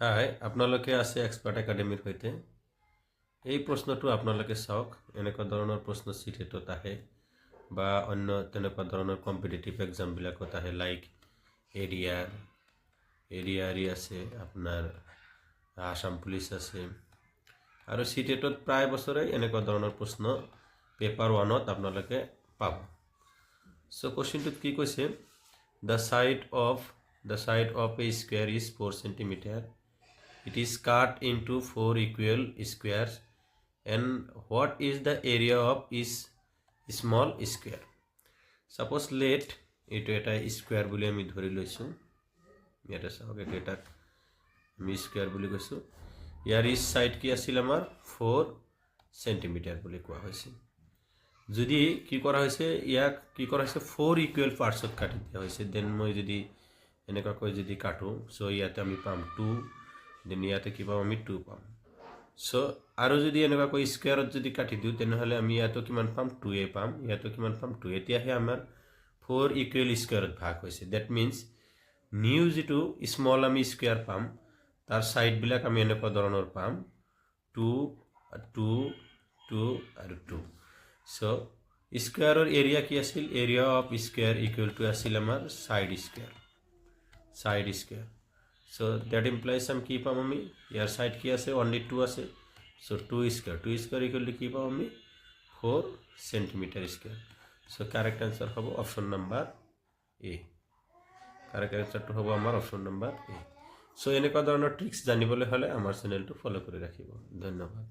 হাই আপোনালোকে আছে এক্সপাৰ্ট একাডেমিৰ সৈতে এই প্ৰশ্নটো আপোনালোকে চাওক এনেকুৱা ধৰণৰ প্ৰশ্ন চিটেটত আহে বা অন্য তেনেকুৱা ধৰণৰ কম্পিটিটিভ এক্সামবিলাকত আহে লাইক এৰিয়াৰ আছে আপোনাৰ আসাম পুলিচ আছে আৰু চিটেটত প্ৰায় বছৰে এনেকুৱা ধৰণৰ প্ৰশ্ন পেপাৰ 1ত আপোনালোকে পাব সো কোৱেশ্চনটোত কি কৈছে the side of a square is 4 centimeter. It is cut into 4 equal squares. And what is the area of is small square? Suppose let it a square বুলি আমি ধৰি লৈছো ইয়াতে চাওক এটা আমি স্কয়াৰ বুলি কৈছো ইয়াৰ ইচ সাইড কি আছিল আমাৰ 4 সেন্টিমিটাৰ বুলি কোৱা হৈছে যদি কি কৰা হৈছে ইয়াক কি কৰা হৈছে 4 ইকুৱেল পাৰ্টছত কাটি দিয়া হৈছে দেন মই যদি এনেকৈ যদি কাটো সো ইয়াতে আমি পাম 2 দেন ইয়াতে কি পাম আমি 2 পাম সো আৰু যদি এনেকৈ স্কয়াৰত যদি কাটি দিও তেনেহলে আমি ইয়াতে কিমান পাম 2a পাম ইয়াতে কিমান পাম 2 এতিয়াহে আমাৰ 4 ইকুৱেল স্কয়াৰত ভাগ হৈছে দ্যাট মিন্স নিউ যেটো স্মল আমি স্কয়াৰ পাম তাৰ সাইড বিলাক আমি এনেকুৱা ধৰণৰ পাম 2 2 2 আৰু 2 সো স্কয়াৰৰ এৰিয়া কি আছিল area of square equal to আছিল আমাৰ side square so that implies हम की पाम আমি ইয়াৰ সাইড কি আছে only 2 আছে so 2 square equal to কি পাম আমি 4 centimeter square so correct answer হবে option number A correct answer to হবে আমার অপশন নাম্বার A so এনেকুৱা ধৰণৰ ট্ৰিক্স জানিবলৈ হলে আমাৰ চেনেলটো ফলো কৰি ৰাখিব ধন্যবাদ